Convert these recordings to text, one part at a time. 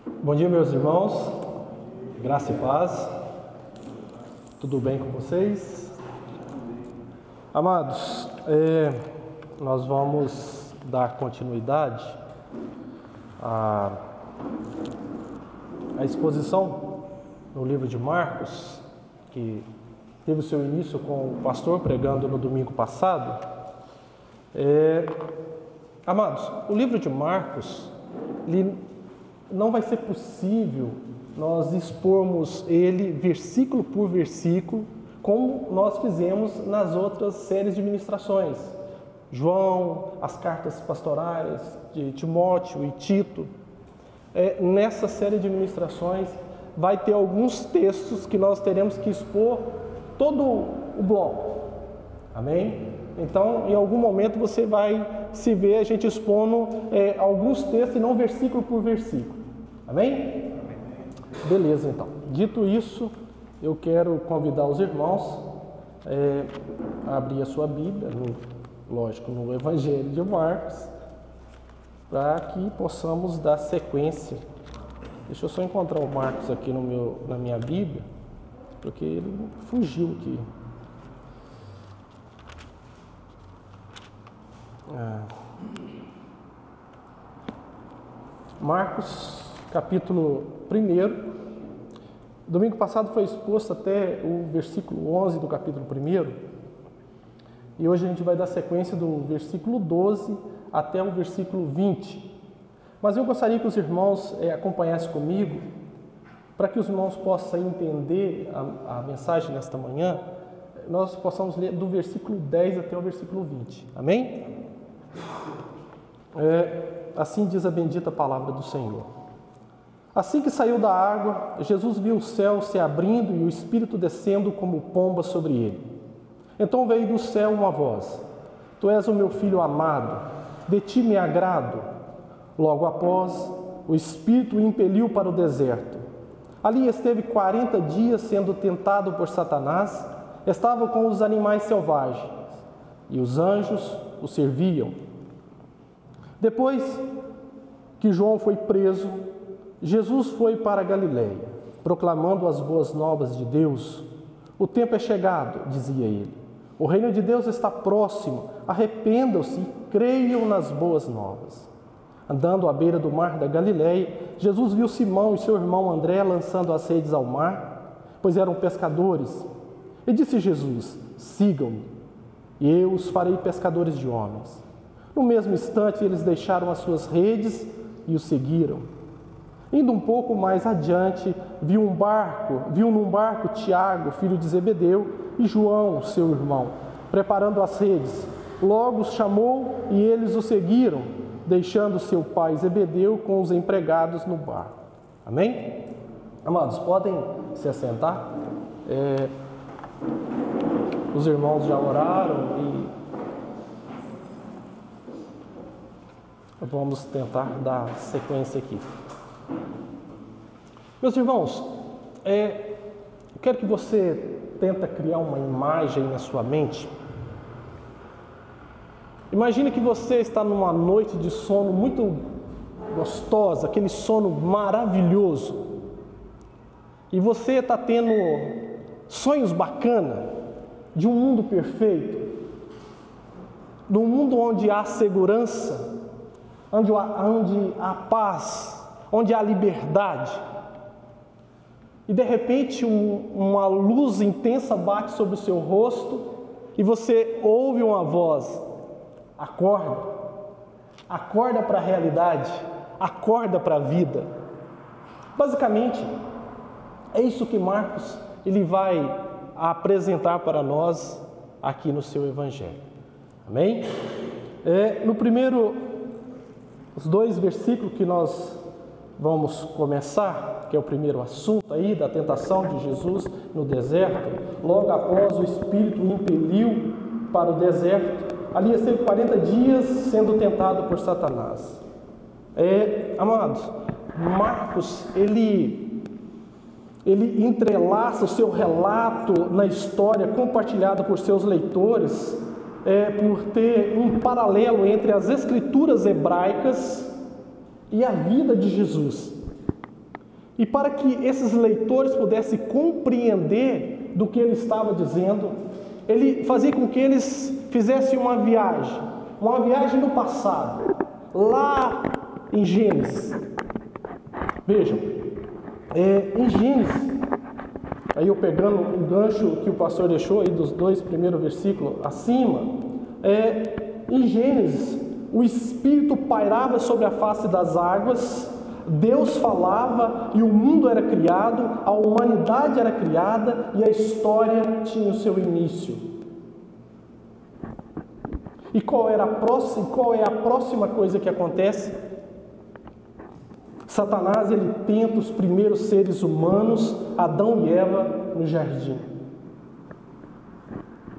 Bom dia, meus irmãos, graça e paz, tudo bem com vocês? Amados, nós vamos dar continuidade à exposição no livro de Marcos, que teve o seu início com o pastor pregando no domingo passado. Amados, o livro de Marcos, não vai ser possível nós expormos ele versículo por versículo, como nós fizemos nas outras séries de ministrações. João, as cartas pastorais de Timóteo e Tito. Nessa série de ministrações vai ter alguns textos que nós teremos que expor todo o bloco. Amém? Então, em algum momento você vai se ver a gente expondo alguns textos e não versículo por versículo. Amém? Beleza, então. Dito isso, eu quero convidar os irmãos a abrir a sua Bíblia, no Evangelho de Marcos, para que possamos dar sequência. Deixa eu só encontrar o Marcos aqui na minha Bíblia, porque ele fugiu aqui. Marcos, capítulo 1. Domingo passado foi exposto até o versículo 11 do capítulo 1. E hoje a gente vai dar sequência do versículo 12 até o versículo 20. Mas eu gostaria que os irmãos acompanhassem comigo, para que os irmãos possam entender a mensagem nesta manhã, nós possamos ler do versículo 10 até o versículo 20. Amém? Assim diz a bendita palavra do Senhor. Assim que saiu da água, Jesus viu o céu se abrindo e o Espírito descendo como pomba sobre ele. Então veio do céu uma voz: Tu és o meu filho amado, de ti me agrado. Logo após, o Espírito o impeliu para o deserto. Ali esteve 40 dias sendo tentado por Satanás, estava com os animais selvagens, e os anjos o serviam. Depois que João foi preso, Jesus foi para a Galileia, proclamando as boas novas de Deus. O tempo é chegado, dizia ele. O reino de Deus está próximo. Arrependam-se e creiam nas boas novas. Andando à beira do mar da Galileia, Jesus viu Simão e seu irmão André lançando as redes ao mar, pois eram pescadores. E disse Jesus: Sigam-me, e eu os farei pescadores de homens. No mesmo instante, eles deixaram as suas redes e o seguiram. Indo um pouco mais adiante, viu num barco Tiago, filho de Zebedeu, e João, seu irmão, preparando as redes. Logo os chamou e eles o seguiram, deixando seu pai Zebedeu com os empregados no barco. Amém? Amados, podem se assentar? Os irmãos já oraram e vamos tentar dar sequência aqui. Meus irmãos, eu quero que você tente criar uma imagem na sua mente. Imagine que você está numa noite de sono muito gostosa, aquele sono maravilhoso. E você está tendo sonhos bacanas de um mundo perfeito, de um mundo onde há segurança, onde há paz, onde há liberdade. E de repente uma luz intensa bate sobre o seu rosto e você ouve uma voz: acorda para a realidade, acorda para a vida. Basicamente, é isso que Marcos ele vai apresentar para nós aqui no seu Evangelho. Amém? No primeiro, os 2 versículos que nós vamos começar, que é o primeiro assunto aí da tentação de Jesus no deserto. Logo após, o Espírito o impeliu para o deserto. Ali esteve 40 dias sendo tentado por Satanás. Amados, Marcos, ele entrelaça o seu relato na história compartilhada por seus leitores, por ter um paralelo entre as escrituras hebraicas e a vida de Jesus. E para que esses leitores pudessem compreender do que ele estava dizendo, ele fazia com que eles fizessem uma viagem no passado, lá em Gênesis. Vejam, em Gênesis, aí eu pegando o gancho que o pastor deixou aí dos 2 primeiros versículos acima, em Gênesis, o Espírito pairava sobre a face das águas, Deus falava e o mundo era criado, a humanidade era criada e a história tinha o seu início. E qual é a próxima coisa que acontece? Satanás, ele tenta os primeiros seres humanos, Adão e Eva, no jardim.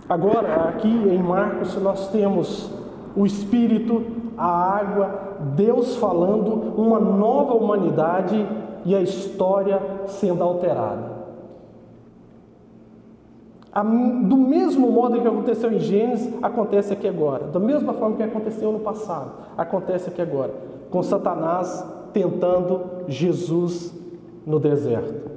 Agora, aqui em Marcos, nós temos o Espírito, a água, Deus falando, uma nova humanidade e a história sendo alterada. Do mesmo modo que aconteceu em Gênesis, acontece aqui agora. Da mesma forma que aconteceu no passado, acontece aqui agora. Com Satanás tentando Jesus no deserto.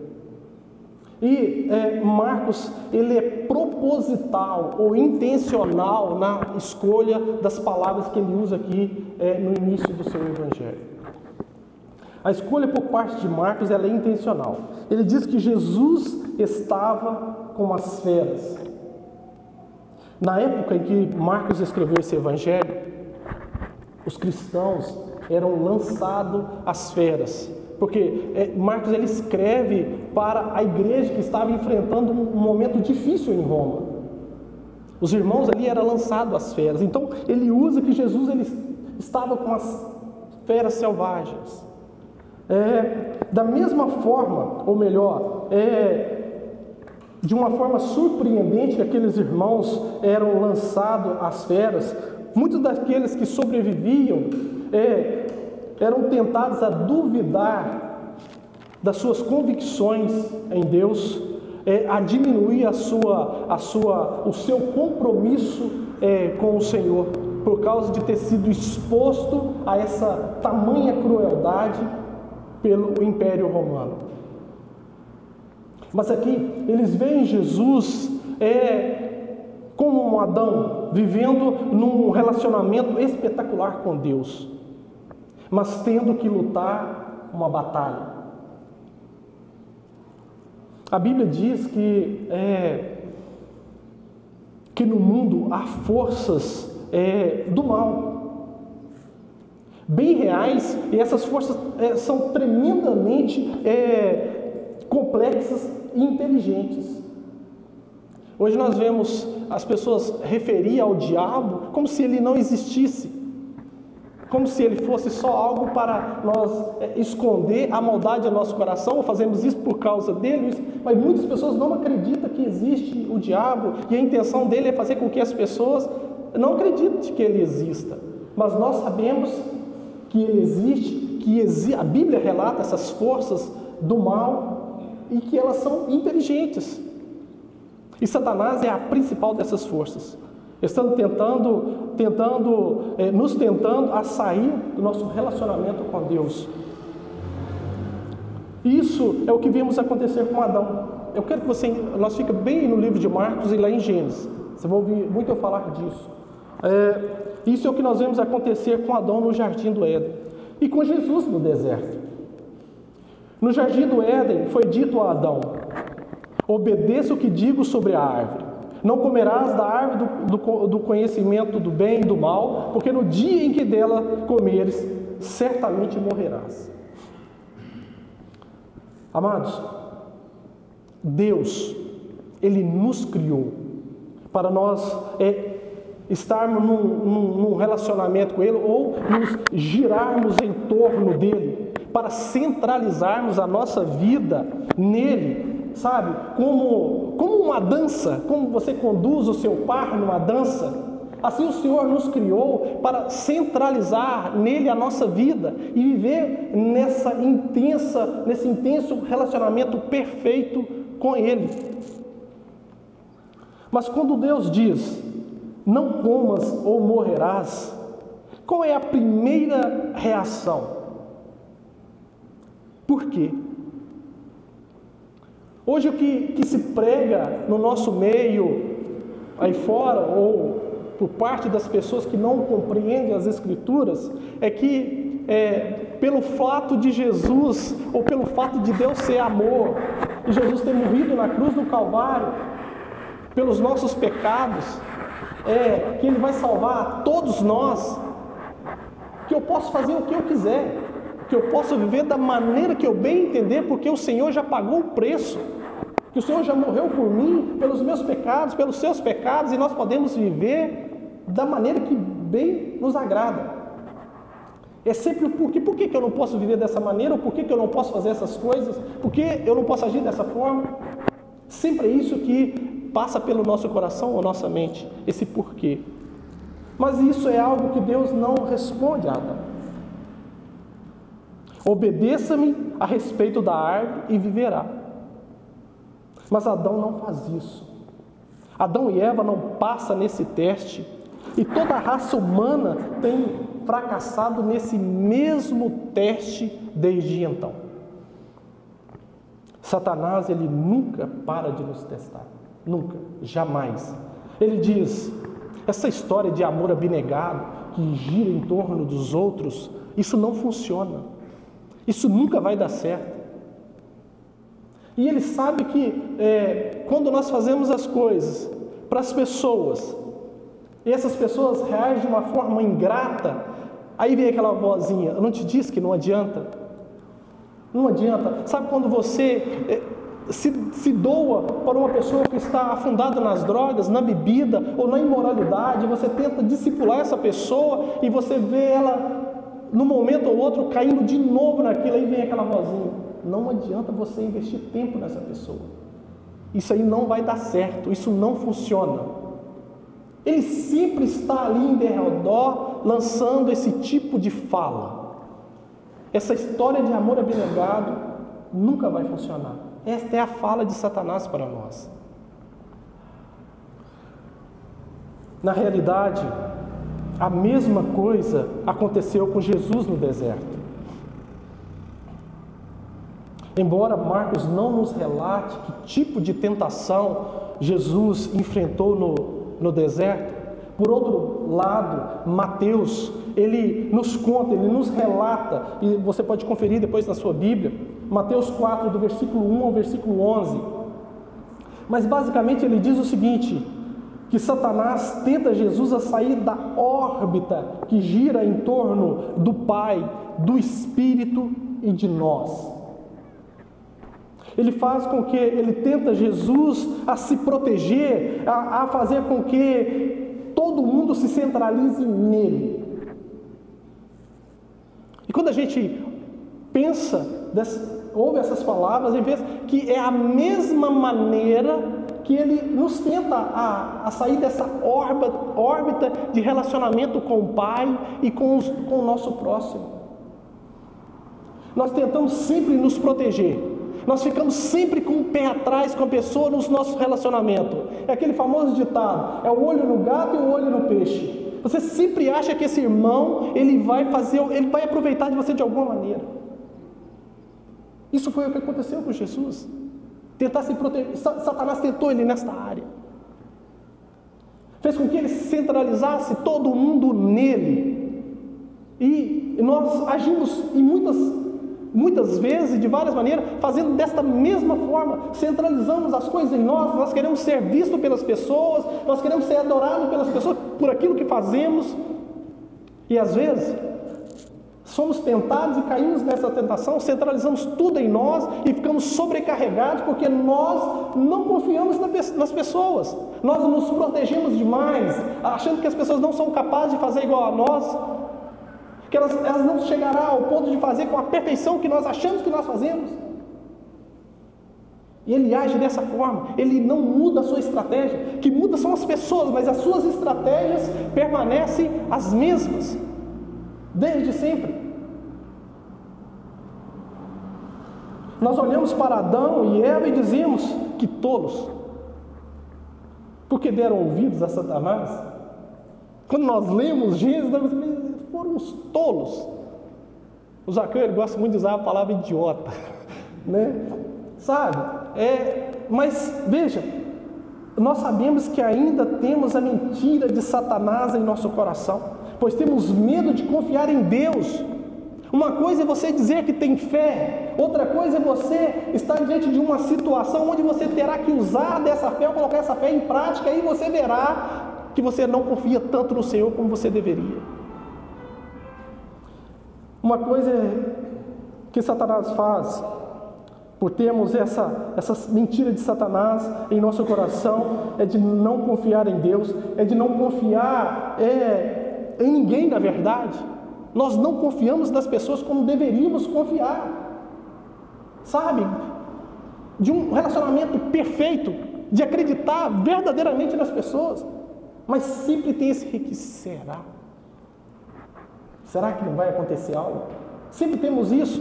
E Marcos, ele é proposital ou intencional na escolha das palavras que ele usa aqui no início do seu evangelho. A escolha por parte de Marcos, ela é intencional. Ele diz que Jesus estava com as feras. Na época em que Marcos escreveu esse evangelho, os cristãos eram lançados às feras. Porque Marcos, ele escreve para a igreja que estava enfrentando um momento difícil em Roma. Os irmãos ali eram lançados às feras. Então ele usa que Jesus ele estava com as feras selvagens. Da mesma forma, ou melhor, de uma forma surpreendente que aqueles irmãos eram lançados às feras, muitos daqueles que sobreviviam eram tentados a duvidar das suas convicções em Deus, a diminuir o seu compromisso com o Senhor, por causa de ter sido exposto a essa tamanha crueldade pelo Império Romano. Mas aqui eles veem Jesus como um Adão, vivendo num relacionamento espetacular com Deus, mas tendo que lutar uma batalha. A Bíblia diz que no mundo há forças do mal, bem reais, e essas forças são tremendamente complexas e inteligentes. Hoje nós vemos as pessoas referir ao diabo como se ele não existisse, como se ele fosse só algo para nós esconder a maldade do nosso coração, ou fazemos isso por causa dele, mas muitas pessoas não acreditam que existe o diabo, e a intenção dele é fazer com que as pessoas não acreditem que ele exista. Mas nós sabemos que ele existe, a Bíblia relata essas forças do mal, e que elas são inteligentes. E Satanás é a principal dessas forças, estando nos tentando a sair do nosso relacionamento com Deus. Isso é o que vimos acontecer com Adão. Eu quero que nós fiquemos bem no livro de Marcos e lá em Gênesis. Você vai ouvir muito eu falar disso. Isso é o que nós vemos acontecer com Adão no Jardim do Éden e com Jesus no deserto. No Jardim do Éden foi dito a Adão: obedeça o que digo sobre a árvore. Não comerás da árvore do conhecimento do bem e do mal, porque no dia em que dela comeres, certamente morrerás. Amados, Deus, Ele nos criou para nós estarmos num relacionamento com Ele, ou nos girarmos em torno dEle, para centralizarmos a nossa vida nele. Sabe, como uma dança, como você conduz o seu par numa dança, assim o Senhor nos criou para centralizar nele a nossa vida e viver nesse intenso relacionamento perfeito com Ele. Mas quando Deus diz, não comas ou morrerás, qual é a primeira reação? Por quê? Hoje o que se prega no nosso meio, aí fora, ou por parte das pessoas que não compreendem as Escrituras, é que pelo fato de Jesus, ou pelo fato de Deus ser amor, e Jesus ter morrido na cruz do Calvário, pelos nossos pecados, que Ele vai salvar todos nós, que eu posso fazer o que eu quiser, que eu posso viver da maneira que eu bem entender, porque o Senhor já pagou o preço, que o Senhor já morreu por mim, pelos meus pecados, pelos seus pecados, e nós podemos viver da maneira que bem nos agrada. É sempre o porquê. Por que eu não posso viver dessa maneira? Ou por que eu não posso fazer essas coisas? Por que eu não posso agir dessa forma? Sempre é isso que passa pelo nosso coração ou nossa mente, esse porquê. Mas isso é algo que Deus não responde a Adão. Obedeça-me a respeito da árvore e viverá. Mas Adão não faz isso. Adão e Eva não passam nesse teste. E toda a raça humana tem fracassado nesse mesmo teste desde então. Satanás, ele nunca para de nos testar. Nunca, jamais. Ele diz, essa história de amor abnegado, que gira em torno dos outros, isso não funciona. Isso nunca vai dar certo. E ele sabe que quando nós fazemos as coisas para as pessoas, e essas pessoas reagem de uma forma ingrata, aí vem aquela vozinha, eu não te disse que não adianta? Não adianta. Sabe quando você se doa para uma pessoa que está afundada nas drogas, na bebida ou na imoralidade, você tenta discipular essa pessoa e você vê ela, num momento ou outro, caindo de novo naquilo, aí vem aquela vozinha. Não adianta você investir tempo nessa pessoa. Isso aí não vai dar certo, isso não funciona. Ele sempre está ali em derredor, lançando esse tipo de fala. Essa história de amor abnegado nunca vai funcionar. Esta é a fala de Satanás para nós. Na realidade, a mesma coisa aconteceu com Jesus no deserto. Embora Marcos não nos relate que tipo de tentação Jesus enfrentou no deserto, por outro lado, Mateus, ele nos conta, ele nos relata, e você pode conferir depois na sua Bíblia, Mateus 4, do versículo 1 ao versículo 11. Mas basicamente ele diz o seguinte, que Satanás tenta Jesus a sair da órbita que gira em torno do Pai, do Espírito e de nós. Ele faz com que, ele tenta Jesus a se proteger, a fazer com que todo mundo se centralize nele. E quando a gente pensa, ouve essas palavras, a gente pensa que é a mesma maneira que ele nos tenta a sair dessa órbita de relacionamento com o Pai e com o nosso próximo. Nós tentamos sempre nos proteger. Nós ficamos sempre com o pé atrás com a pessoa nos nossos relacionamentos. É aquele famoso ditado, é o olho no gato e o olho no peixe. Você sempre acha que esse irmão, ele vai aproveitar de você de alguma maneira. Isso foi o que aconteceu com Jesus. Tentar se proteger. Satanás tentou ele nesta área. Fez com que ele centralizasse todo mundo nele. E nós agimos em muitas vezes, de várias maneiras, fazendo desta mesma forma, centralizamos as coisas em nós queremos ser vistos pelas pessoas, nós queremos ser adorados pelas pessoas por aquilo que fazemos, e às vezes somos tentados e caímos nessa tentação, centralizamos tudo em nós e ficamos sobrecarregados porque nós não confiamos nas pessoas, nós nos protegemos demais, achando que as pessoas não são capazes de fazer igual a nós, que elas não chegarão ao ponto de fazer com a perfeição que nós achamos que nós fazemos. E ele age dessa forma, ele não muda a sua estratégia, que muda são as pessoas, mas as suas estratégias permanecem as mesmas, desde sempre. Nós olhamos para Adão e Eva e dizemos que tolos, porque deram ouvidos a Satanás. Quando nós lemos Gênesis, nós dizemos, foram os tolos. O Zaqueu, ele gosta muito de usar a palavra idiota, né? sabe? Mas veja, nós sabemos que ainda temos a mentira de Satanás em nosso coração, pois temos medo de confiar em Deus. Uma coisa é você dizer que tem fé, outra coisa é você estar diante de uma situação onde você terá que usar dessa fé ou colocar essa fé em prática, e você verá que você não confia tanto no Senhor como você deveria. Uma coisa que Satanás faz, por termos essa mentira de Satanás em nosso coração, é de não confiar em Deus, é de não confiar em ninguém, na verdade. Nós não confiamos nas pessoas como deveríamos confiar, sabe? De um relacionamento perfeito, de acreditar verdadeiramente nas pessoas, mas sempre tem esse requisito. Será que não vai acontecer algo? Sempre temos isso.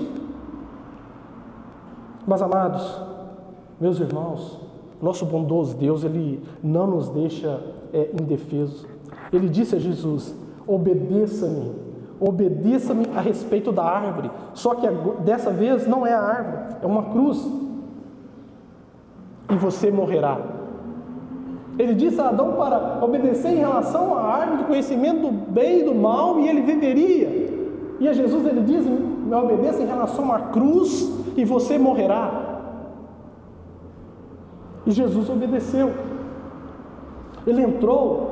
Mas, amados, meus irmãos, nosso bondoso Deus, Ele não nos deixa indefesos. Ele disse a Jesus: obedeça-me a respeito da árvore. Só que dessa vez não é a árvore, é uma cruz. E você morrerá. Ele disse a Adão para obedecer em relação à árvore do conhecimento do bem e do mal, e ele viveria. E a Jesus ele diz: me obedeça em relação à cruz e você morrerá. E Jesus obedeceu. Ele entrou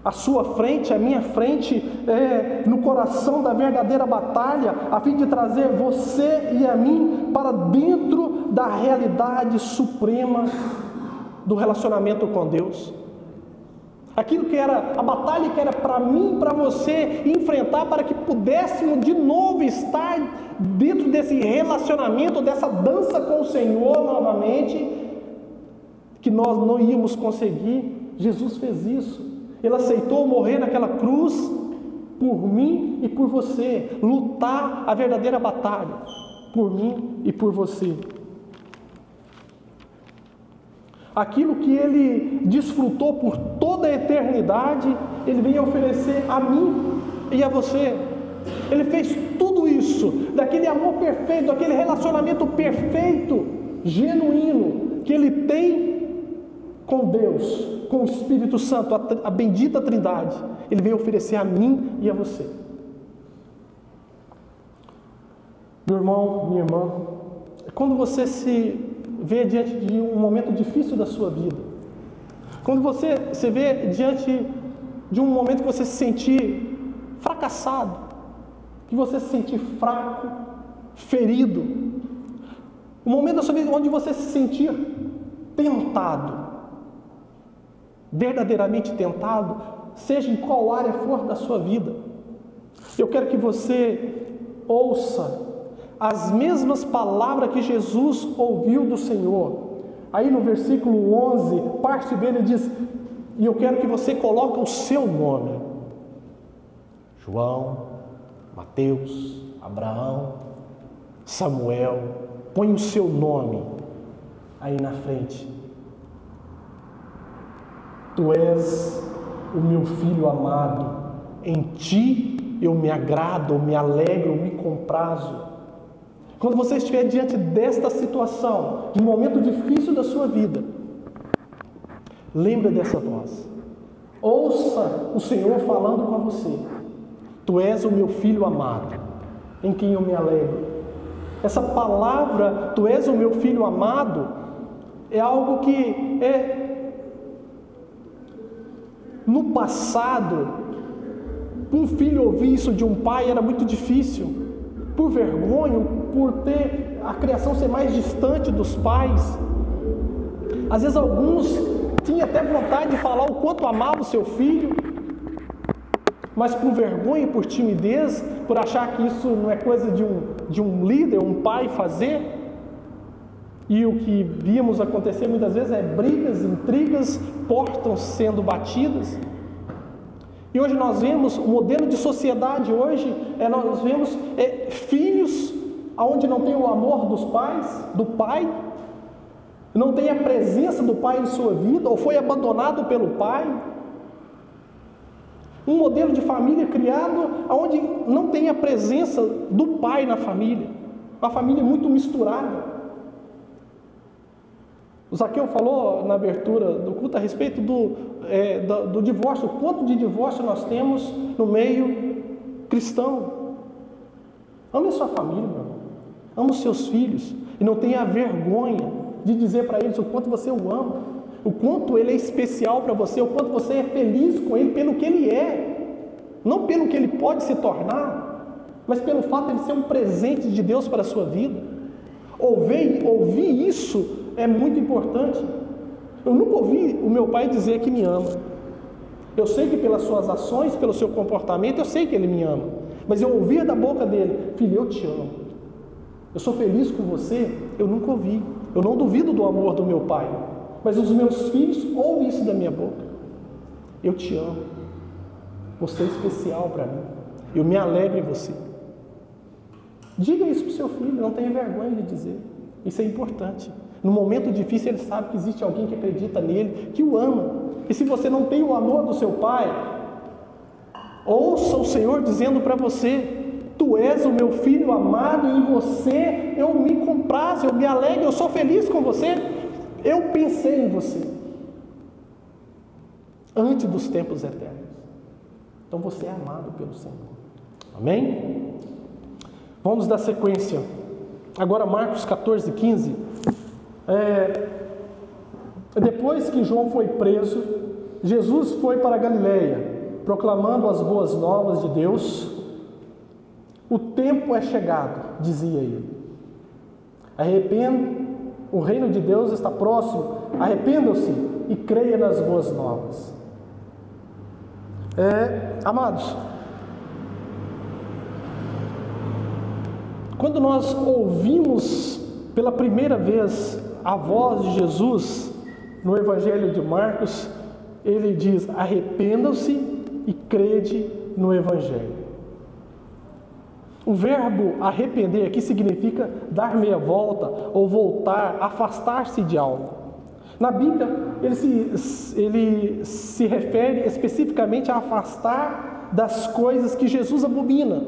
à sua frente, à minha frente, no coração da verdadeira batalha, a fim de trazer você e a mim para dentro da realidade suprema do relacionamento com Deus. Aquilo que era a batalha que era para mim e para você enfrentar, para que pudéssemos de novo estar dentro desse relacionamento, dessa dança com o Senhor novamente, que nós não íamos conseguir. Jesus fez isso. Ele aceitou morrer naquela cruz por mim e por você, lutar a verdadeira batalha por mim e por você. Aquilo que Ele desfrutou por toda a eternidade, Ele veio oferecer a mim e a você. Ele fez tudo isso, daquele amor perfeito, daquele relacionamento perfeito, genuíno, que Ele tem com Deus, com o Espírito Santo, a bendita Trindade. Ele veio oferecer a mim e a você. Meu irmão, minha irmã, quando você se vê diante de um momento difícil da sua vida, quando você se vê diante de um momento que você se sentir fracassado, que você se sentir fraco, ferido, um momento da sua vida onde você se sentir tentado, verdadeiramente tentado, seja em qual área for da sua vida, eu quero que você ouça as mesmas palavras que Jesus ouviu do Senhor. Aí no versículo 11, parte dele diz: e eu quero que você coloque o seu nome. João, Mateus, Abraão, Samuel, põe o seu nome aí na frente. Tu és o meu filho amado, em ti eu me agrado, eu me alegro, eu me comprazo. Quando você estiver diante desta situação, de um momento difícil da sua vida, lembre dessa voz. Ouça o Senhor falando com você. Tu és o meu filho amado, em quem eu me alegro. Essa palavra, tu és o meu filho amado, é algo que no passado, um filho ouvir isso de um pai era muito difícil, por vergonha, por ter a criação ser mais distante dos pais. Às vezes alguns tinham até vontade de falar o quanto amava o seu filho, mas por vergonha, por timidez, por achar que isso não é coisa de um líder, um pai fazer. E o que víamos acontecer muitas vezes é brigas, intrigas, portas sendo batidas. E hoje nós vemos o modelo de sociedade hoje, nós vemos filhos onde não tem o amor dos pais, do pai, não tem a presença do pai em sua vida, ou foi abandonado pelo pai. Um modelo de família criado onde não tem a presença do pai na família, uma família muito misturada. O Zaqueu falou na abertura do culto a respeito do divórcio, o quanto de divórcio nós temos no meio cristão. Ame a sua família, meu irmão. Ame os seus filhos. E não tenha vergonha de dizer para eles o quanto você o ama, o quanto ele é especial para você, o quanto você é feliz com ele pelo que ele é. Não pelo que ele pode se tornar, mas pelo fato de ele ser um presente de Deus para a sua vida. Ouvir isso é muito importante. Eu nunca ouvi o meu pai dizer que me ama. Eu sei que pelas suas ações, pelo seu comportamento, eu sei que ele me ama. Mas eu ouvia da boca dele: filho, eu te amo. Eu sou feliz com você. Eu nunca ouvi. Eu não duvido do amor do meu pai. Mas os meus filhos ouvem isso da minha boca. Eu te amo. Você é especial para mim. Eu me alegro em você. Diga isso para o seu filho, não tenha vergonha de dizer. Isso é importante. No momento difícil, ele sabe que existe alguém que acredita nele, que o ama. E se você não tem o amor do seu pai, ouça o Senhor dizendo para você: tu és o meu filho amado, e em você eu me comprazo, eu me alegro, eu sou feliz com você. Eu pensei em você antes dos tempos eternos. Então você é amado pelo Senhor. Amém? Vamos dar sequência. Agora Marcos 14, 15. Depois que João foi preso, Jesus foi para a Galileia, proclamando as boas novas de Deus. O tempo é chegado, dizia ele. O reino de Deus está próximo. Arrependam-se e creia nas boas novas. Amados, quando nós ouvimos pela primeira vez a voz de Jesus no Evangelho de Marcos, ele diz: arrependam-se e crede no Evangelho. O verbo arrepender aqui significa dar meia volta ou voltar, afastar-se de algo. Na Bíblia, ele se refere especificamente a afastar das coisas que Jesus abomina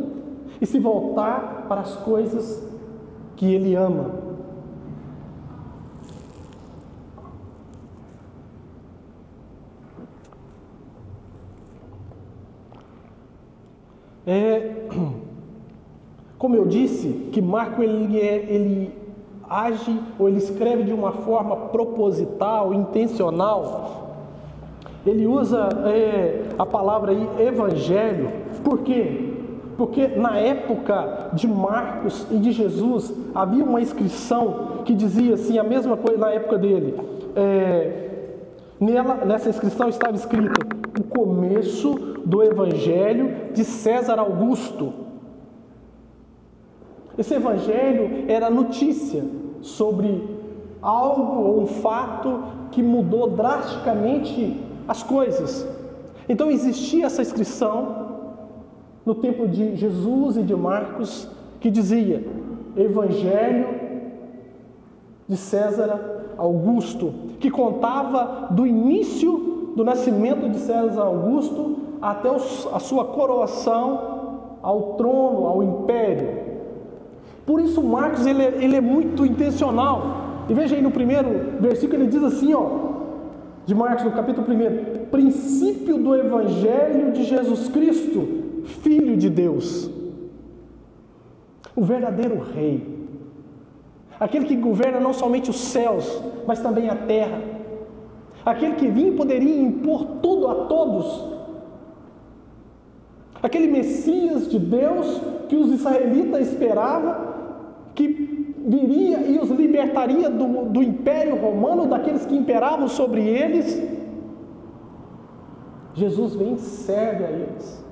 e se voltar para as coisas que ele ama. Como eu disse, que Marco ele age ou ele escreve de uma forma proposital, intencional. Ele usa a palavra aí, evangelho. Por quê? Porque na época de Marcos e de Jesus havia uma inscrição que dizia assim, a mesma coisa na época dele. Nessa inscrição estava escrito: o começo do evangelho de César Augusto. Esse evangelho era notícia sobre algo ou um fato que mudou drasticamente as coisas. Então existia essa inscrição no tempo de Jesus e de Marcos que dizia: Evangelho de César Augusto, que contava do início do nascimento de César Augusto até a sua coroação ao trono, ao império. Por isso Marcos ele é muito intencional. E veja aí no primeiro versículo, ele diz assim, de Marcos, no capítulo 1: princípio do Evangelho de Jesus Cristo, Filho de Deus. O verdadeiro Rei. Aquele que governa não somente os céus, mas também a terra. Aquele que vinha e poderia impor tudo a todos. Aquele Messias de Deus que os israelitas esperavam, que viria e os libertaria do Império Romano, daqueles que imperavam sobre eles. Jesus vem e serve a eles.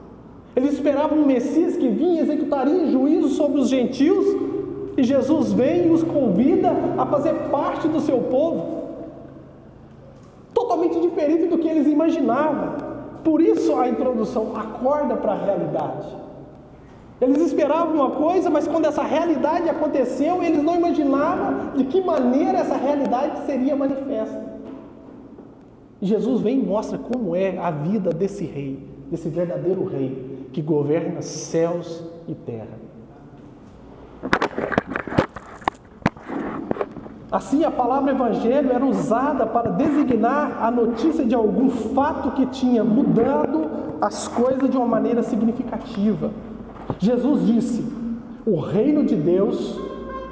Eles esperavam um Messias que vinha e executaria juízo sobre os gentios, e Jesus vem e os convida a fazer parte do seu povo. Totalmente diferente do que eles imaginavam. Por isso a introdução: acorda para a realidade. Eles esperavam uma coisa, mas quando essa realidade aconteceu, eles não imaginavam de que maneira essa realidade seria manifesta. E Jesus vem e mostra como é a vida desse rei, desse verdadeiro rei, que governa céus e terra. Assim, a palavra evangelho era usada para designar a notícia de algum fato que tinha mudado as coisas de uma maneira significativa. Jesus disse: o reino de Deus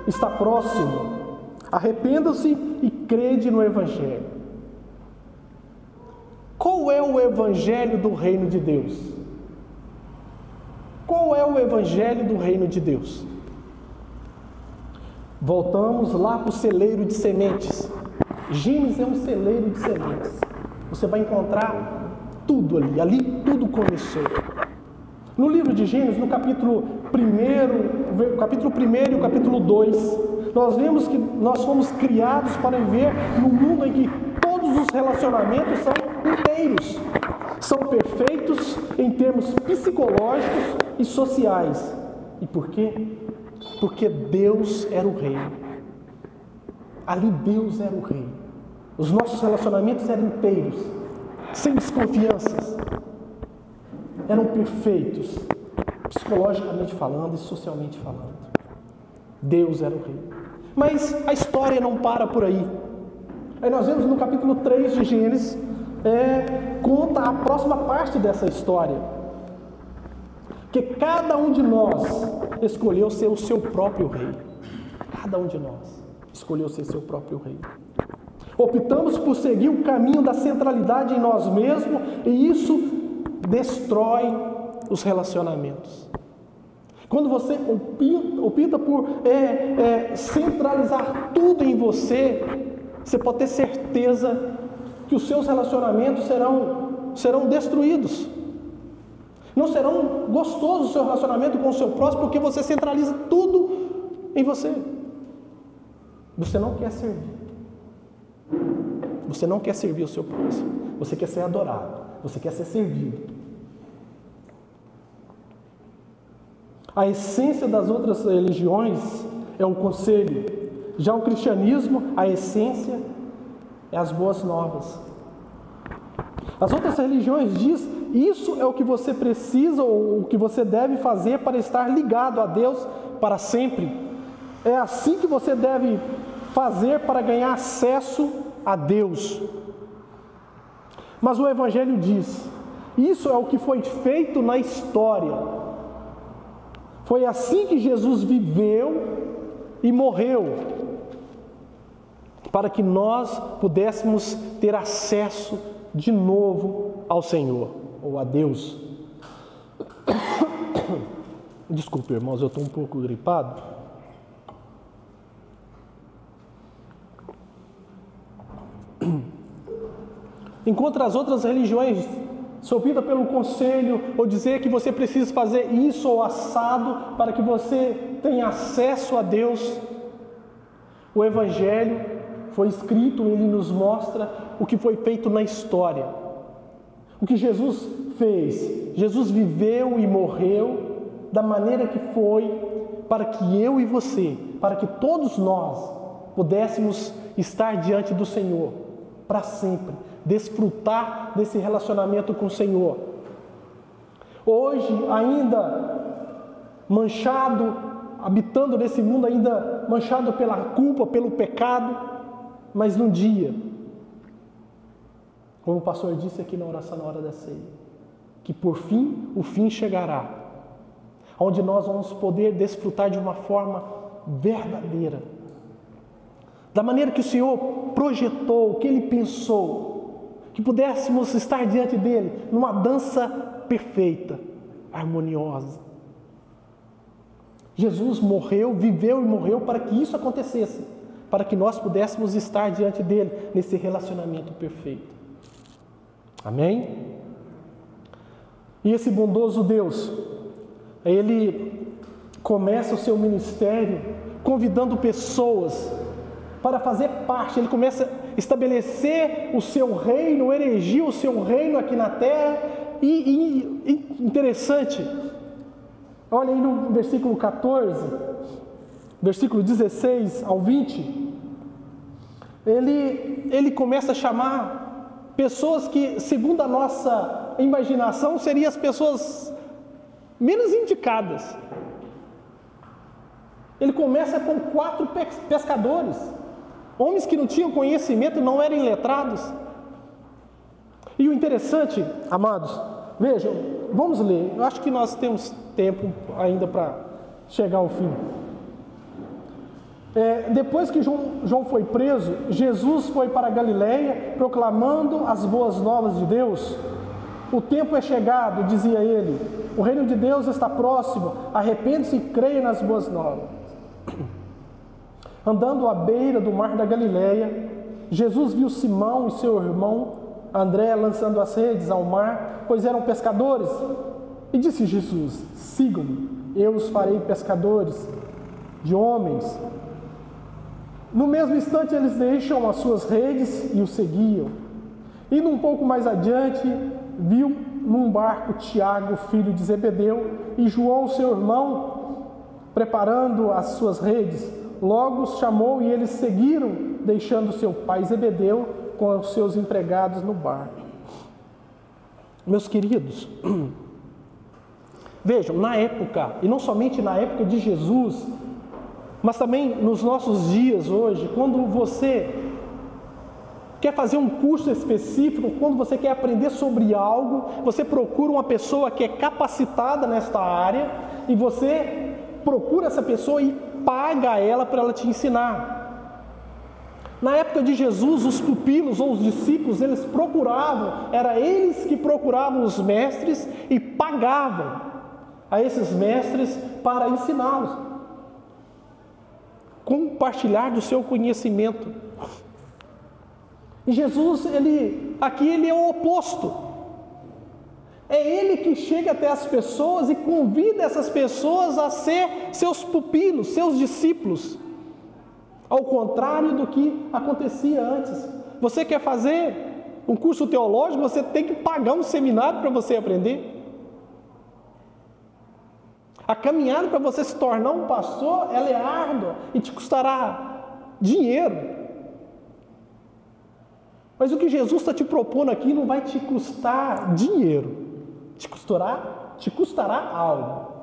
está próximo. Arrependa-se e crede no evangelho. Qual é o evangelho do reino de Deus? Qual é o evangelho do reino de Deus? Voltamos lá para o celeiro de sementes. Gênesis é um celeiro de sementes. Você vai encontrar tudo ali. Ali tudo começou. No livro de Gênesis, no capítulo 1 e o capítulo 2, nós vemos que nós fomos criados para viver num mundo em que todos os relacionamentos são inteiros, são perfeitos em termos psicológicos e sociais. E por quê? Porque Deus era o rei. Ali Deus era o rei. Os nossos relacionamentos eram inteiros, sem desconfianças. Eram perfeitos, psicologicamente falando e socialmente falando. Deus era o rei. Mas a história não para por aí. Aí nós vemos no capítulo 3 de Gênesis, conta a próxima parte dessa história. Que cada um de nós escolheu ser o seu próprio rei. Cada um de nós escolheu ser seu próprio rei. Optamos por seguir o caminho da centralidade em nós mesmos, e isso destrói os relacionamentos. Quando você opta por centralizar tudo em você, você pode ter certeza que os seus relacionamentos serão destruídos. Não serão gostosos o seu relacionamento com o seu próximo, porque você centraliza tudo em você. Você não quer servir. Você não quer servir o seu próximo. Você quer ser adorado. Você quer ser servido. A essência das outras religiões é o conselho. Já o cristianismo, a essência é as boas novas. As outras religiões dizem: isso é o que você precisa ou o que você deve fazer para estar ligado a Deus para sempre. É assim que você deve fazer para ganhar acesso a Deus. Mas o Evangelho diz: isso é o que foi feito na história. Foi assim que Jesus viveu e morreu, para que nós pudéssemos ter acesso de novo ao Senhor, ou a Deus. Desculpe, irmãos, eu estou um pouco gripado. Enquanto as outras religiões se opta pelo conselho, ou dizer que você precisa fazer isso ou assado para que você tenha acesso a Deus, o Evangelho foi escrito, ele nos mostra o que foi feito na história. O que Jesus fez. Jesus viveu e morreu da maneira que foi, para que eu e você, para que todos nós pudéssemos estar diante do Senhor para sempre, desfrutar desse relacionamento com o Senhor. Hoje, ainda manchado, habitando nesse mundo ainda manchado pela culpa, pelo pecado, mas num dia, como o pastor disse aqui na oração na hora da ceia, que por fim, o fim chegará, onde nós vamos poder desfrutar de uma forma verdadeira, da maneira que o Senhor projetou, que Ele pensou, que pudéssemos estar diante dEle numa dança perfeita, harmoniosa. Jesus morreu, viveu e morreu para que isso acontecesse, para que nós pudéssemos estar diante dEle nesse relacionamento perfeito. Amém? E esse bondoso Deus, Ele começa o seu ministério convidando pessoas para fazer parte. Ele começa a estabelecer o seu reino, erigir o seu reino aqui na terra. E interessante, olha aí no versículo 14, versículo 16 ao 20, ele começa a chamar pessoas que, segundo a nossa imaginação, seriam as pessoas menos indicadas. Ele começa com 4 pescadores. Homens que não tinham conhecimento, não eram iletrados. E o interessante, amados, vejam, vamos ler. Eu acho que nós temos tempo ainda para chegar ao fim. Depois que João foi preso, Jesus foi para a Galileia, proclamando as boas novas de Deus. O tempo é chegado, dizia ele, o reino de Deus está próximo, arrepende-se e creia nas boas novas. Andando à beira do mar da Galileia, Jesus viu Simão e seu irmão André lançando as redes ao mar, pois eram pescadores. E disse Jesus: sigam-me, eu os farei pescadores de homens. No mesmo instante eles deixam as suas redes e o seguiam. Indo um pouco mais adiante, viu num barco Tiago, filho de Zebedeu, e João, seu irmão, preparando as suas redes. Logo os chamou e eles seguiram, deixando seu pai Zebedeu com os seus empregados no barco. Meus queridos, vejam, na época, e não somente na época de Jesus, mas também nos nossos dias hoje, quando você quer fazer um curso específico, quando você quer aprender sobre algo, você procura uma pessoa que é capacitada nesta área e você procura essa pessoa e paga ela para ela te ensinar. Na época de Jesus, os pupilos ou os discípulos, eles procuravam, era eles que procuravam os mestres e pagavam a esses mestres para ensiná-los. Compartilhar do seu conhecimento. E Jesus, aqui ele é o oposto. É ele que chega até as pessoas e convida essas pessoas a ser seus pupilos, seus discípulos. Ao contrário do que acontecia antes. Você quer fazer um curso teológico, você tem que pagar um seminário para você aprender. A caminhada para você se tornar um pastor, ela é árdua e te custará dinheiro. Mas o que Jesus está te propondo aqui não vai te custar dinheiro, te custará algo.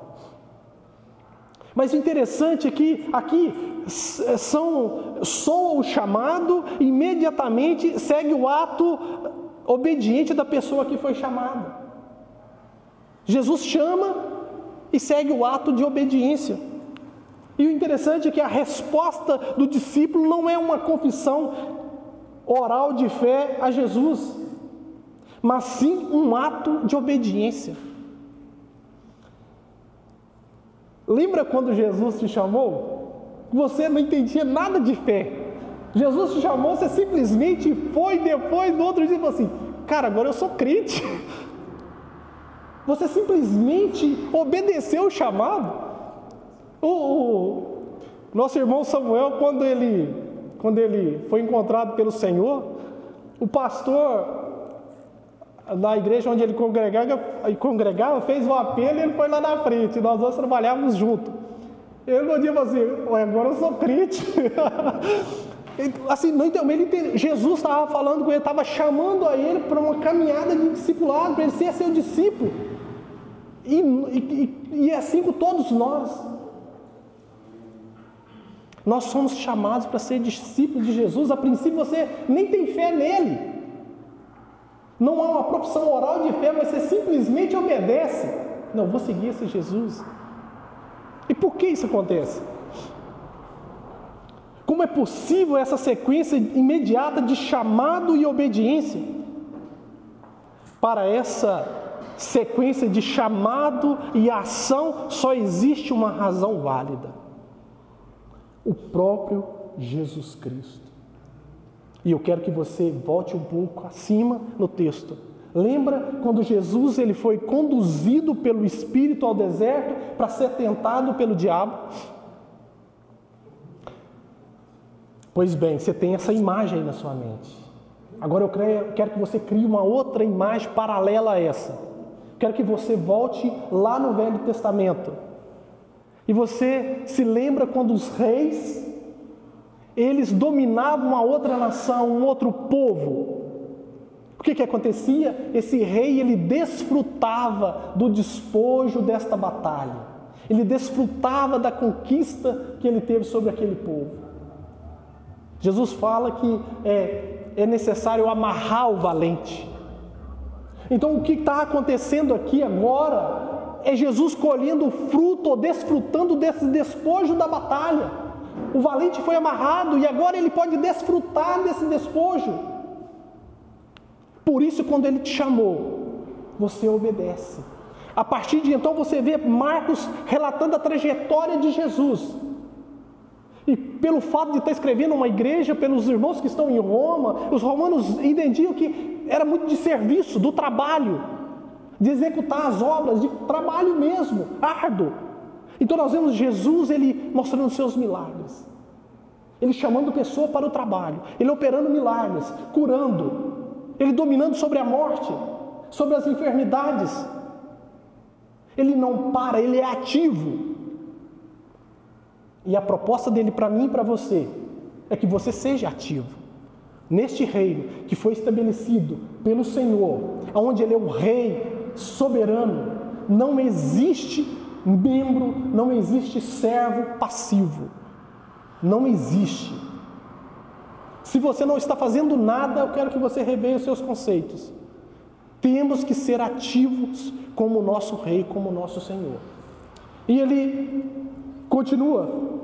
Mas o interessante é que aqui soa o chamado, e imediatamente segue o ato obediente da pessoa que foi chamada. Jesus chama e segue o ato de obediência. E o interessante é que a resposta do discípulo não é uma confissão oral de fé a Jesus, mas sim um ato de obediência. Lembra quando Jesus te chamou? Você não entendia nada de fé. Jesus te chamou, você simplesmente foi, depois no outro dia falou assim: cara, agora eu sou crente. Você simplesmente obedeceu o chamado. O nosso irmão Samuel, quando ele foi encontrado pelo Senhor, o pastor na igreja onde ele congregava fez um apelo e ele foi lá na frente. Nós dois trabalhávamos juntos. Ele no dia falou assim: agora eu sou crente. Assim, não entendeu. Jesus estava falando com ele, estava chamando a ele para uma caminhada de discipulado, para ele ser seu discípulo. E assim com todos nós. Nós somos chamados para ser discípulos de Jesus. A princípio você nem tem fé nele. Não há uma profissão oral de fé, mas você simplesmente obedece. Não, vou seguir esse Jesus. E por que isso acontece? Como é possível essa sequência imediata de chamado e obediência? Para essa sequência de chamado e ação, só existe uma razão válida: o próprio Jesus Cristo. E eu quero que você volte um pouco acima no texto. Lembra quando Jesus ele foi conduzido pelo Espírito ao deserto para ser tentado pelo diabo? Pois bem, você tem essa imagem aí na sua mente. Agora eu quero que você crie uma outra imagem paralela a essa. Quero que você volte lá no Velho Testamento. E você se lembra quando os reis, eles dominavam uma outra nação, um outro povo. O que acontecia? Esse rei, ele desfrutava do despojo desta batalha. Ele desfrutava da conquista que ele teve sobre aquele povo. Jesus fala que é necessário amarrar o valente. Então o que está acontecendo aqui agora é Jesus colhendo o fruto ou desfrutando desse despojo da batalha. O valente foi amarrado e agora ele pode desfrutar desse despojo. Por isso, quando ele te chamou, você obedece. A partir de então você vê Marcos relatando a trajetória de Jesus. E pelo fato de estar escrevendo uma igreja, pelos irmãos que estão em Roma, os romanos entendiam que era muito de serviço, do trabalho, de executar as obras, de trabalho mesmo, árduo. Então nós vemos Jesus, ele mostrando seus milagres. Ele chamando pessoa para o trabalho, ele operando milagres, curando, ele dominando sobre a morte, sobre as enfermidades. Ele não para, ele é ativo. E a proposta dele para mim e para você é que você seja ativo neste reino que foi estabelecido pelo Senhor, onde ele é o rei soberano. Não existe membro, não existe servo passivo. Não existe. Se você não está fazendo nada, eu quero que você reveja os seus conceitos. Temos que ser ativos como o nosso rei, como o nosso Senhor. E ele continua.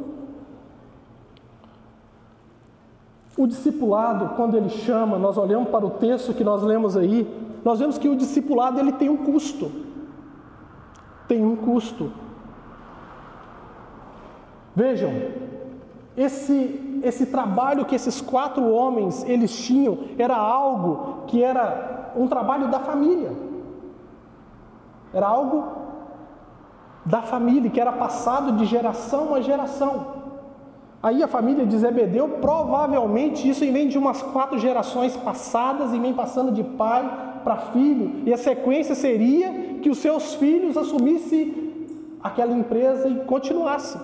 O discipulado, quando ele chama, nós olhamos para o texto que nós lemos aí, nós vemos que o discipulado ele tem um custo. Tem um custo. Vejam, esse trabalho que esses 4 homens eles tinham era algo que era um trabalho da família. Era algo da família, que era passado de geração a geração. Aí a família de Zebedeu, provavelmente isso vem de umas 4 gerações passadas e vem passando de pai para filho. E a sequência seria que os seus filhos assumissem aquela empresa e continuassem.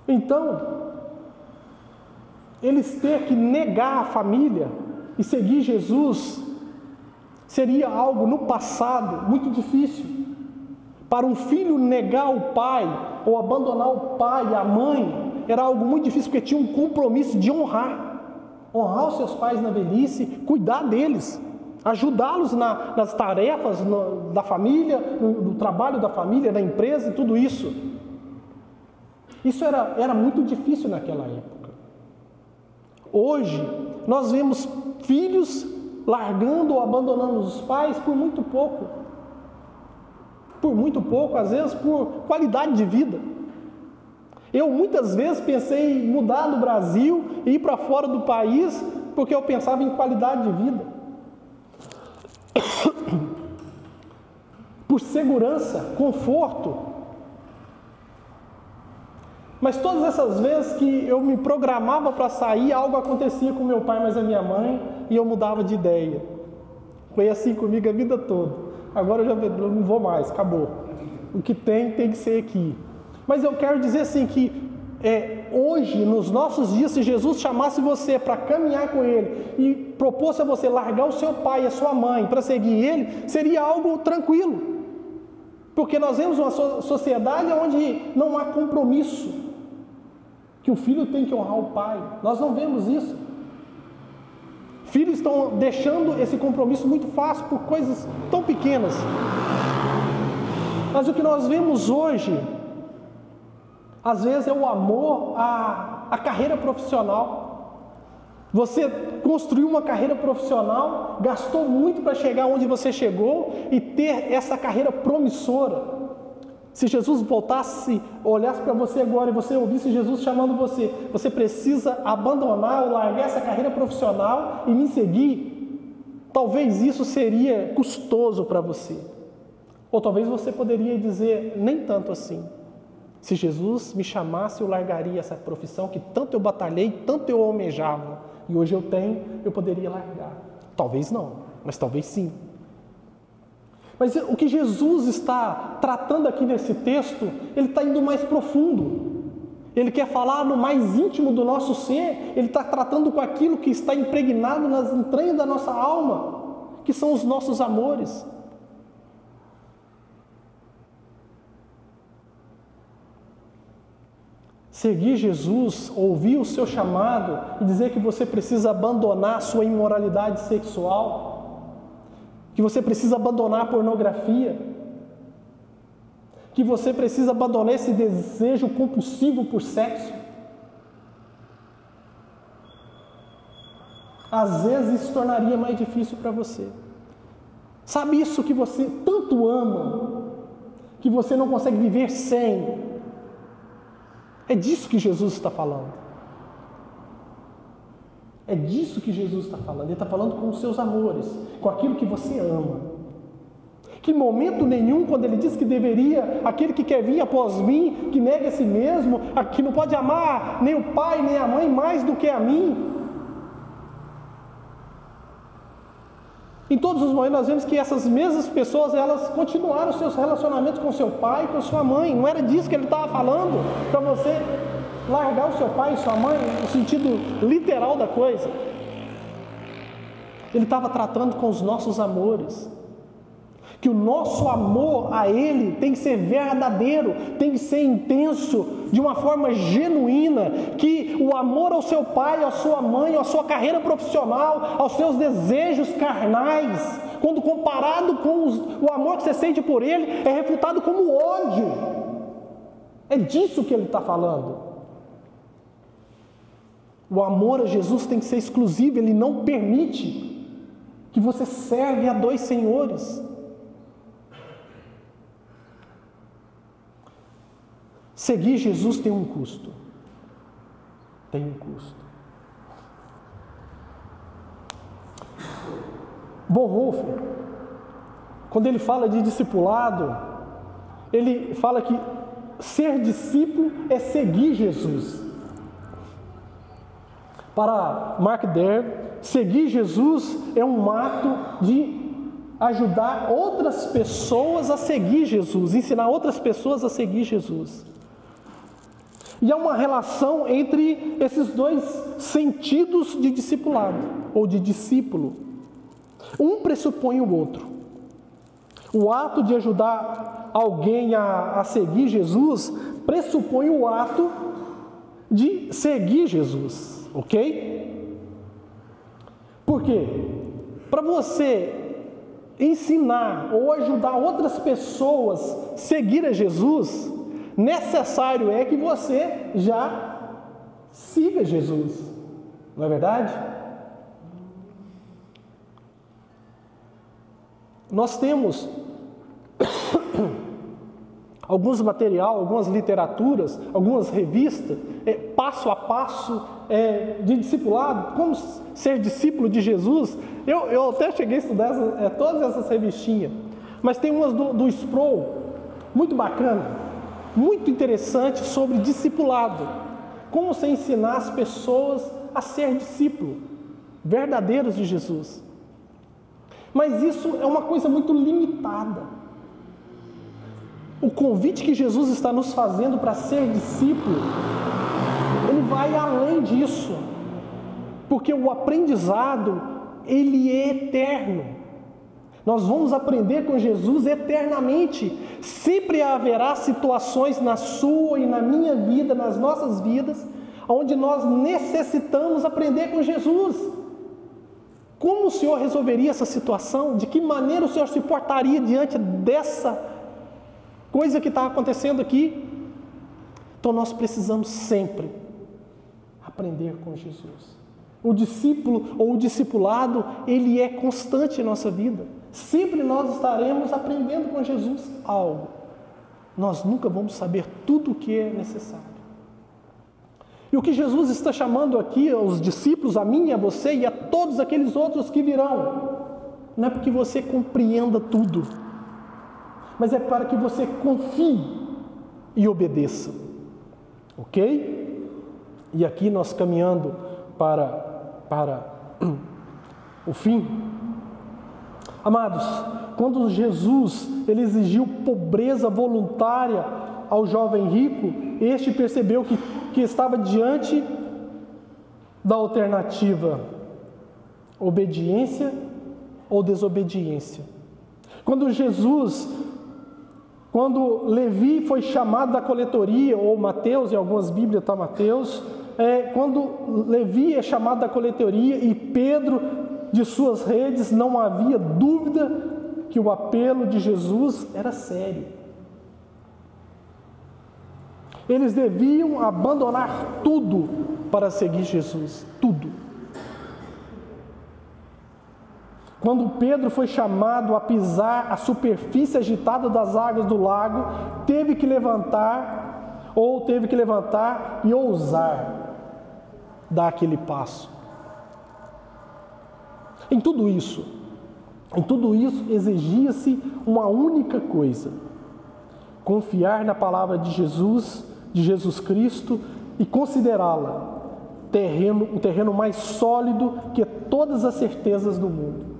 Então, eles ter que negar a família e seguir Jesus seria algo no passado muito difícil. Para um filho negar o pai ou abandonar o pai e a mãe era algo muito difícil, porque tinha um compromisso de honrar os seus pais na velhice, cuidar deles, ajudá-los nas tarefas da família, no trabalho da família, na empresa e tudo isso. Isso era muito difícil naquela época. Hoje, nós vemos filhos largando ou abandonando os pais por muito pouco. Por muito pouco, às vezes por qualidade de vida. Eu muitas vezes pensei em mudar do Brasil e ir para fora do país porque eu pensava em qualidade de vida. Por segurança, conforto. Mas todas essas vezes que eu me programava para sair, algo acontecia com meu pai, mas a minha mãe, e eu mudava de ideia. Foi assim comigo a vida toda. Agora eu não vou mais, acabou. O que tem que ser aqui. Mas eu quero dizer assim que hoje, nos nossos dias, se Jesus chamasse você para caminhar com Ele e propôs a você largar o seu pai e a sua mãe para seguir Ele, seria algo tranquilo. Porque nós vemos uma sociedade onde não há compromisso, que o filho tem que honrar o pai. Nós não vemos isso. Filhos estão deixando esse compromisso muito fácil por coisas tão pequenas. Mas o que nós vemos hoje, às vezes é o amor à carreira profissional. Você construiu uma carreira profissional, gastou muito para chegar onde você chegou e ter essa carreira promissora. Se Jesus voltasse, olhasse para você agora e você ouvisse Jesus chamando você, você precisa abandonar ou largar essa carreira profissional e me seguir. Talvez isso seria custoso para você. Ou talvez você poderia dizer, nem tanto assim. Se Jesus me chamasse, eu largaria essa profissão que tanto eu batalhei, tanto eu almejava. E hoje eu tenho, eu poderia largar. Talvez não, mas talvez sim. Mas o que Jesus está tratando aqui nesse texto, ele está indo mais profundo. Ele quer falar no mais íntimo do nosso ser, ele está tratando com aquilo que está impregnado nas entranhas da nossa alma, que são os nossos amores. Seguir Jesus, ouvir o seu chamado e dizer que você precisa abandonar a sua imoralidade sexual, que você precisa abandonar a pornografia, que você precisa abandonar esse desejo compulsivo por sexo. Às vezes isso tornaria mais difícil para você. Sabe isso que você tanto ama, que você não consegue viver sem? É disso que Jesus está falando. É disso que Jesus está falando. Ele está falando com os seus amores, com aquilo que você ama. Que em momento nenhum, quando ele diz que deveria, aquele que quer vir após mim, que nega a si mesmo, que não pode amar nem o pai nem a mãe mais do que a mim. Em todos os momentos nós vemos que essas mesmas pessoas, elas continuaram seus relacionamentos com seu pai e com sua mãe. Não era disso que ele estava falando, para você largar o seu pai e sua mãe, no sentido literal da coisa. Ele estava tratando com os nossos amores. Que o nosso amor a Ele tem que ser verdadeiro, tem que ser intenso, de uma forma genuína, que o amor ao seu pai, à sua mãe, à sua carreira profissional, aos seus desejos carnais, quando comparado com o amor que você sente por Ele, é refutado como ódio. É disso que Ele está falando. O amor a Jesus tem que ser exclusivo, Ele não permite que você serve a dois senhores. Seguir Jesus tem um custo. Tem um custo. Bonhoeffer, quando ele fala de discipulado, ele fala que ser discípulo é seguir Jesus. Para Mark Der, seguir Jesus é um ato de ajudar outras pessoas a seguir Jesus, ensinar outras pessoas a seguir Jesus. E há uma relação entre esses dois sentidos de discipulado, ou de discípulo. Um pressupõe o outro. O ato de ajudar alguém a seguir Jesus pressupõe o ato de seguir Jesus, ok? Por quê? Para você ensinar ou ajudar outras pessoas a seguir a Jesus, necessário é que você já siga Jesus, não é verdade? Nós temos alguns material, algumas literaturas, algumas revistas, passo a passo de discipulado, como ser discípulo de Jesus. Eu até cheguei a estudar todas essas revistinhas, mas tem umas do Sproul, muito bacana, muito interessante, sobre discipulado. Como você ensinar as pessoas a ser discípulo, verdadeiros de Jesus. Mas isso é uma coisa muito limitada. O convite que Jesus está nos fazendo para ser discípulo, ele vai além disso. Porque o aprendizado, ele é eterno. Nós vamos aprender com Jesus eternamente. Sempre haverá situações na sua e na minha vida, nas nossas vidas, onde nós necessitamos aprender com Jesus. Como o Senhor resolveria essa situação? De que maneira o Senhor se portaria diante dessa coisa que está acontecendo aqui? Então nós precisamos sempre aprender com Jesus. O discípulo ou o discipulado, ele é constante em nossa vida. Sempre nós estaremos aprendendo com Jesus algo. Nós nunca vamos saber tudo o que é necessário. E o que Jesus está chamando aqui aos discípulos, a mim e a você e a todos aqueles outros que virão, não é porque você compreenda tudo, mas é para que você confie e obedeça. Ok? E aqui nós caminhando para o fim. Amados, quando Jesus ele exigiu pobreza voluntária ao jovem rico, este percebeu que estava diante da alternativa obediência ou desobediência. Quando Quando Levi foi chamado da coletoria, ou Mateus, em algumas Bíblias está Mateus, quando Levi é chamado da coletoria e Pedro de suas redes, não havia dúvida que o apelo de Jesus era sério. Eles deviam abandonar tudo para seguir Jesus, tudo. Quando Pedro foi chamado a pisar a superfície agitada das águas do lago, teve que levantar e ousar dar aquele passo. Em tudo isso exigia-se uma única coisa: confiar na palavra de Jesus Cristo e considerá-la o terreno mais sólido que todas as certezas do mundo.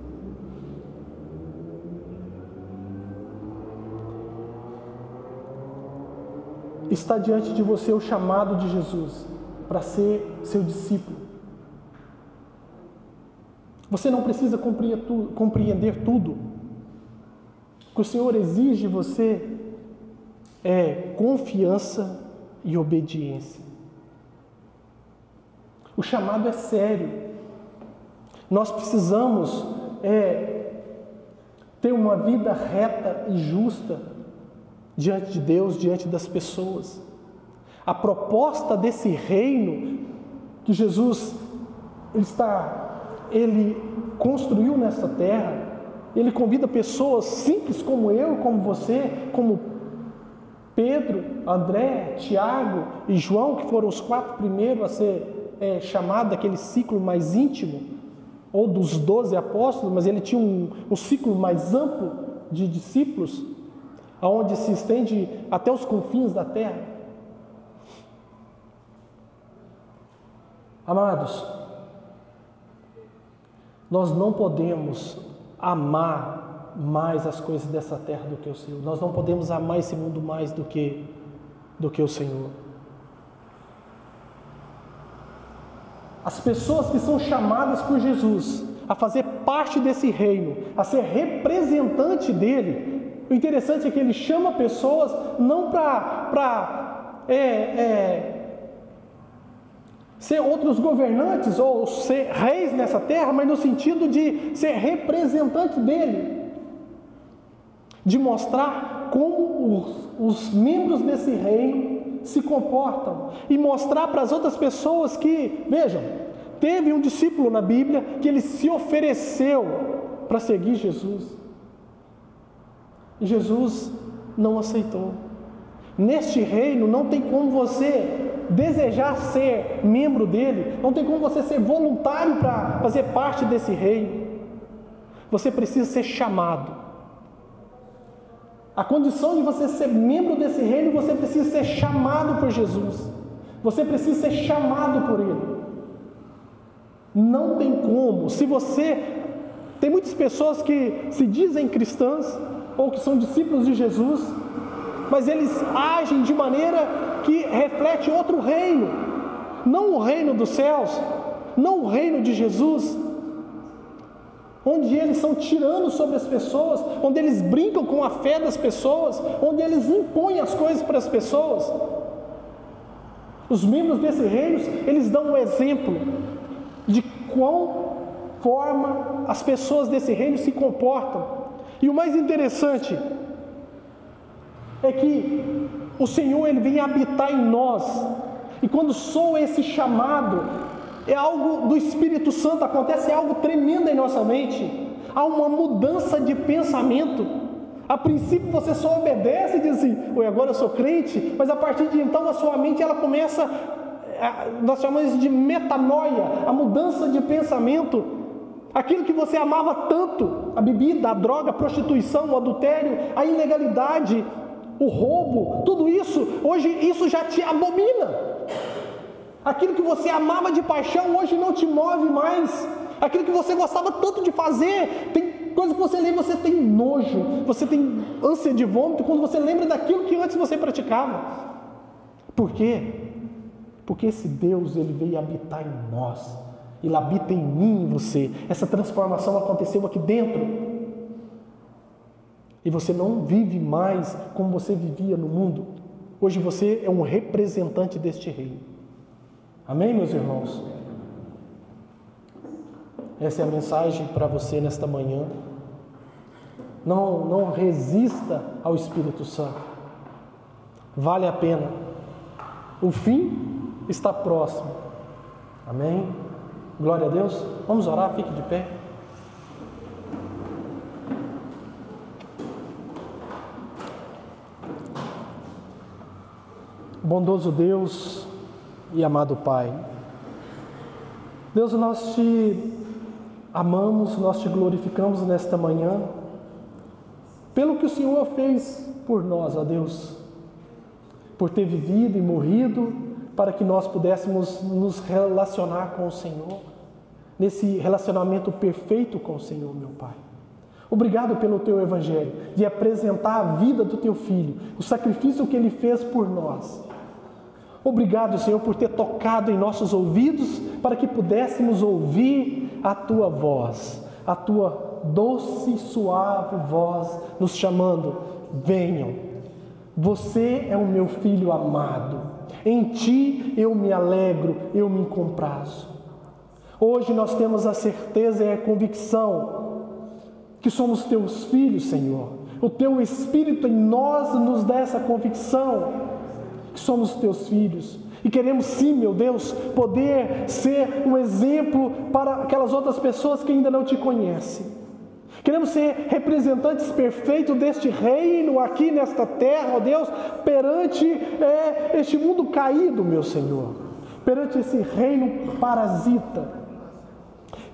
Está diante de você o chamado de Jesus para ser seu discípulo. Você não precisa compreender tudo. O que o Senhor exige de você é confiança e obediência. O chamado é sério. Nós precisamos ter uma vida reta e justa diante de Deus, diante das pessoas. A proposta desse reino que Jesus ele construiu nessa terra, ele convida pessoas simples como eu, como você, como Pedro, André, Tiago e João, que foram os 4 primeiros a ser chamados daquele ciclo mais íntimo, ou dos 12 apóstolos, mas ele tinha um ciclo mais amplo de discípulos, aonde se estende até os confins da terra. Amados, nós não podemos amar mais as coisas dessa terra do que o Senhor. Nós não podemos amar esse mundo mais do que o Senhor. As pessoas que são chamadas por Jesus a fazer parte desse reino, a ser representante dele, o interessante é que ele chama pessoas não para ser outros governantes ou ser reis nessa terra, mas no sentido de ser representante dele, de mostrar como os membros desse reino se comportam e mostrar para as outras pessoas que, vejam, teve um discípulo na Bíblia que ele se ofereceu para seguir Jesus e Jesus não aceitou. Neste reino não tem como você desejar ser membro dele, não tem como você ser voluntário para fazer parte desse reino. Você precisa ser chamado. A condição de você ser membro desse reino, você precisa ser chamado por Jesus. Você precisa ser chamado por ele. Não tem como. Tem muitas pessoas que se dizem cristãs ou que são discípulos de Jesus, mas eles agem de maneira que reflete outro reino, não o reino dos céus, não o reino de Jesus, onde eles são tiranos sobre as pessoas, onde eles brincam com a fé das pessoas, onde eles impõem as coisas para as pessoas. Os membros desse reino, eles dão um exemplo de qual forma as pessoas desse reino se comportam. E o mais interessante é que o Senhor, ele vem habitar em nós, e quando soa esse chamado, é algo do Espírito Santo, acontece algo tremendo em nossa mente, há uma mudança de pensamento. A princípio você só obedece e diz assim, agora eu sou crente, mas a partir de então a sua mente ela começa, nós chamamos isso de metanoia, a mudança de pensamento. Aquilo que você amava tanto, a bebida, a droga, a prostituição, o adultério, a ilegalidade, o roubo, tudo isso, hoje isso já te abomina. Aquilo que você amava de paixão, hoje não te move mais. Aquilo que você gostava tanto de fazer, tem coisa que você lembra, você tem nojo, você tem ânsia de vômito quando você lembra daquilo que antes você praticava. Por quê? Porque esse Deus, ele veio habitar em nós. Ele habita em mim e em você. Essa transformação aconteceu aqui dentro. E você não vive mais como você vivia no mundo. Hoje você é um representante deste reino. Amém, meus irmãos? Essa é a mensagem para você nesta manhã. Não resista ao Espírito Santo. Vale a pena. O fim está próximo. Amém? Glória a Deus. Vamos orar, fique de pé. Bondoso Deus e amado Pai, Deus, nós te amamos, nós te glorificamos nesta manhã, pelo que o Senhor fez por nós, ó Deus, por ter vivido e morrido, para que nós pudéssemos nos relacionar com o Senhor, nesse relacionamento perfeito com o Senhor, meu Pai. Obrigado pelo Teu Evangelho, de apresentar a vida do Teu Filho, o sacrifício que Ele fez por nós. Obrigado, Senhor, por ter tocado em nossos ouvidos, para que pudéssemos ouvir a Tua voz, a Tua doce e suave voz, nos chamando: venham, você é o meu Filho amado, em Ti eu me alegro, eu me comprazo. Hoje nós temos a certeza e a convicção que somos Teus filhos, Senhor. O Teu Espírito em nós nos dá essa convicção que somos Teus filhos. E queremos sim, meu Deus, poder ser um exemplo para aquelas outras pessoas que ainda não Te conhecem. Queremos ser representantes perfeitos deste reino aqui nesta terra, ó Deus, perante este mundo caído, meu Senhor. Perante esse reino parasita,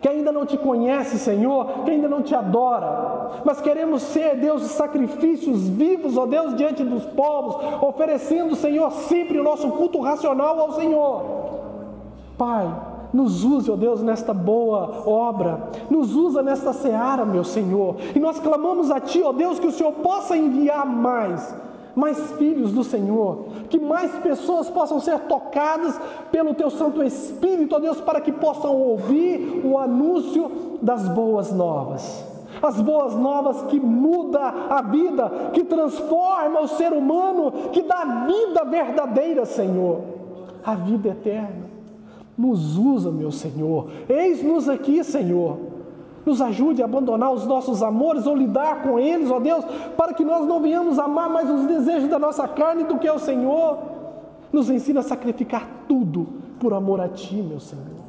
que ainda não Te conhece, Senhor, que ainda não Te adora, mas queremos ser, Deus, sacrifícios vivos, ó Deus, diante dos povos, oferecendo, Senhor, sempre o nosso culto racional ao Senhor. Pai, nos use, ó Deus, nesta boa obra, nos usa nesta seara, meu Senhor, e nós clamamos a Ti, ó Deus, que o Senhor possa enviar mais filhos do Senhor, que mais pessoas possam ser tocadas pelo Teu Santo Espírito, ó Deus, para que possam ouvir o anúncio das boas novas. As boas novas que muda a vida, que transforma o ser humano, que dá vida verdadeira, Senhor, a vida eterna. Nos usa, meu Senhor, eis-nos aqui, Senhor. Nos ajude a abandonar os nossos amores ou lidar com eles, ó Deus, para que nós não venhamos amar mais os desejos da nossa carne do que o Senhor. Nos ensina a sacrificar tudo por amor a Ti, meu Senhor.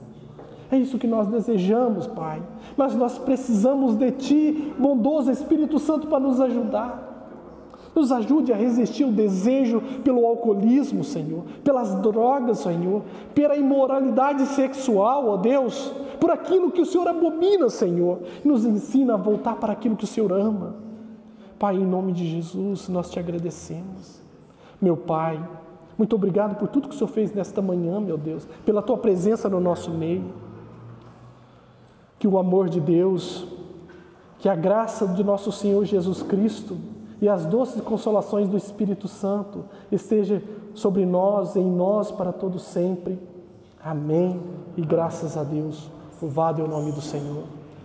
É isso que nós desejamos, Pai. Mas nós precisamos de Ti, bondoso Espírito Santo, para nos ajudar. Nos ajude a resistir o desejo pelo alcoolismo, Senhor, pelas drogas, Senhor, pela imoralidade sexual, ó Deus, por aquilo que o Senhor abomina, Senhor. Nos ensina a voltar para aquilo que o Senhor ama. Pai, em nome de Jesus, nós Te agradecemos. Meu Pai, muito obrigado por tudo que o Senhor fez nesta manhã, meu Deus, pela Tua presença no nosso meio. Que o amor de Deus, que a graça de nosso Senhor Jesus Cristo e as doces consolações do Espírito Santo esteja sobre nós, em nós, para todo sempre. Amém. E graças a Deus. Louvado é o nome do Senhor.